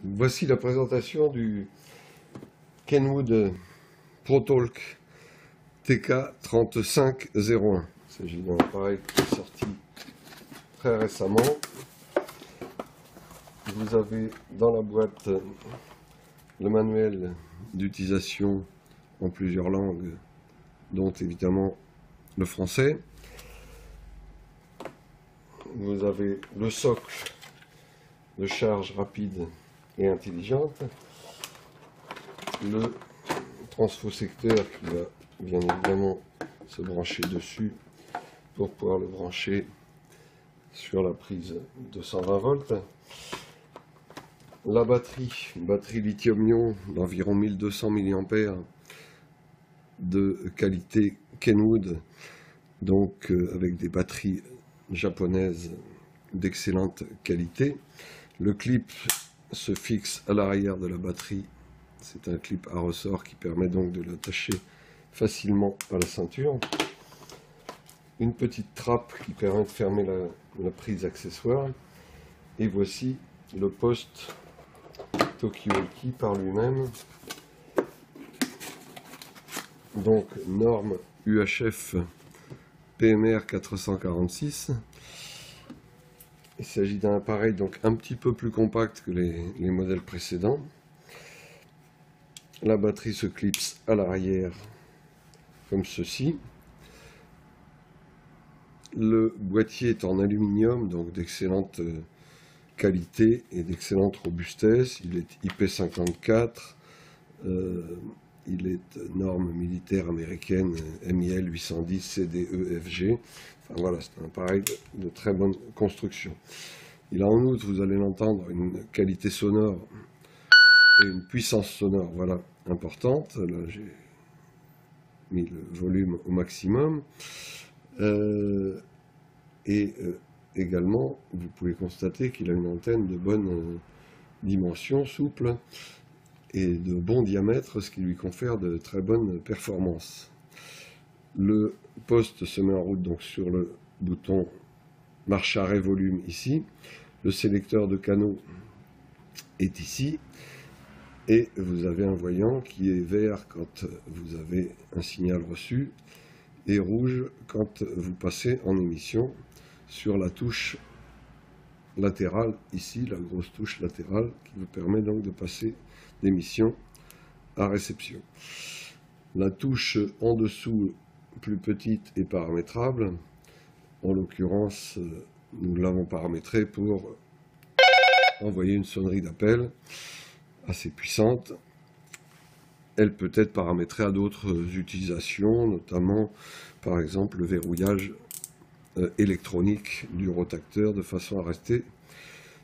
Voici la présentation du Kenwood ProTalk TK3501. Il s'agit d'un appareil qui est sorti très récemment. Vous avez dans la boîte le manuel d'utilisation en plusieurs langues, dont évidemment le français. Vous avez le socle de charge rapide et intelligente, le transfosecteur qui va bien évidemment se brancher dessus pour pouvoir le brancher sur la prise de 120 volts, la batterie, une batterie lithium-ion d'environ 1200 mAh de qualité Kenwood, donc avec des batteries japonaises d'excellente qualité. Le clip se fixe à l'arrière de la batterie. C'est un clip à ressort qui permet donc de l'attacher facilement à la ceinture. Une petite trappe qui permet de fermer la prise accessoire. Et voici le poste Tokyo-Iki par lui-même. Donc norme UHF PMR 446. Il s'agit d'un appareil donc un petit peu plus compact que les modèles précédents. La batterie se clipse à l'arrière comme ceci. Le boîtier est en aluminium, donc d'excellente qualité et d'excellente robustesse. Il est IP54. Il est norme militaire américaine MIL 810 CDE-FG. Enfin, voilà, c'est un appareil de très bonne construction. Il a en outre, vous allez l'entendre, une qualité sonore et une puissance sonore, voilà, importante. Là, j'ai mis le volume au maximum. Également, vous pouvez constater qu'il a une antenne de bonne dimension, souple, et de bon diamètre, ce qui lui confère de très bonnes performances. Le poste se met en route donc sur le bouton marche arrêt volume ici. Le sélecteur de canaux est ici. Et vous avez un voyant qui est vert quand vous avez un signal reçu et rouge quand vous passez en émission sur la touche latérale ici, la grosse touche latérale qui vous permet donc de passer d'émission à réception. La touche en dessous, plus petite et paramétrable, en l'occurrence nous l'avons paramétrée pour envoyer une sonnerie d'appel assez puissante. Elle peut être paramétrée à d'autres utilisations, notamment par exemple le verrouillage électronique du rotacteur de façon à rester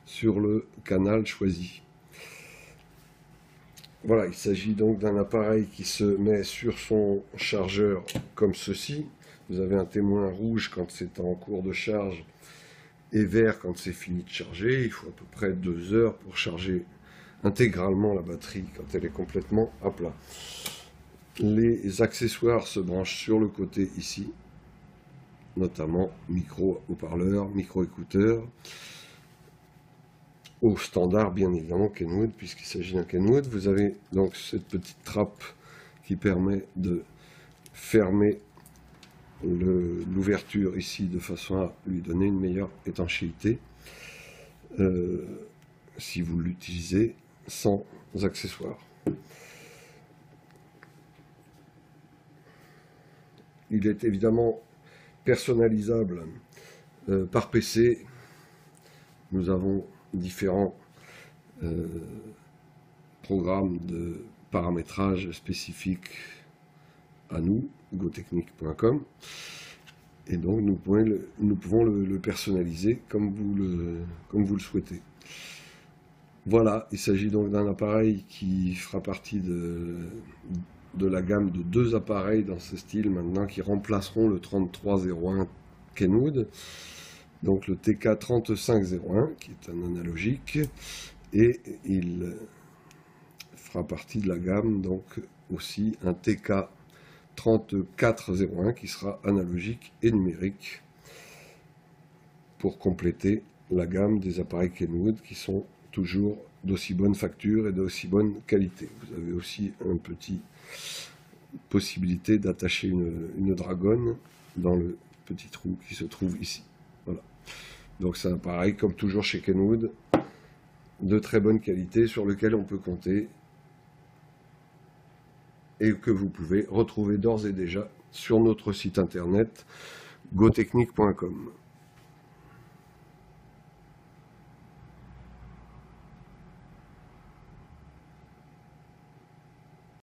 sur le canal choisi. Voilà, il s'agit donc d'un appareil qui se met sur son chargeur comme ceci. Vous avez un témoin rouge quand c'est en cours de charge et vert quand c'est fini de charger. Il faut à peu près 2 heures pour charger intégralement la batterie quand elle est complètement à plat. Les accessoires se branchent sur le côté ici, notamment micro haut-parleur, micro-écouteur, au standard bien évidemment Kenwood, puisqu'il s'agit d'un Kenwood. Vous avez donc cette petite trappe qui permet de fermer l'ouverture ici de façon à lui donner une meilleure étanchéité si vous l'utilisez sans accessoires. Il est évidemment personnalisable par PC. Nous avons différents programmes de paramétrage spécifiques à nous, gotechnique.com, et donc nous pouvons le personnaliser comme vous le souhaitez. Voilà, il s'agit donc d'un appareil qui fera partie de la gamme de 2 appareils dans ce style maintenant qui remplaceront le 3301 Kenwood, donc le TK3501 qui est un analogique, et il fera partie de la gamme donc aussi un TK3401 qui sera analogique et numérique pour compléter la gamme des appareils Kenwood qui sont toujours d'aussi bonne facture et d'aussi bonne qualité. Vous avez aussi une petite possibilité d'attacher une dragonne dans le petit trou qui se trouve ici. Voilà. Donc ça, pareil, comme toujours chez Kenwood, de très bonne qualité sur lequel on peut compter et que vous pouvez retrouver d'ores et déjà sur notre site internet gotechnique.com.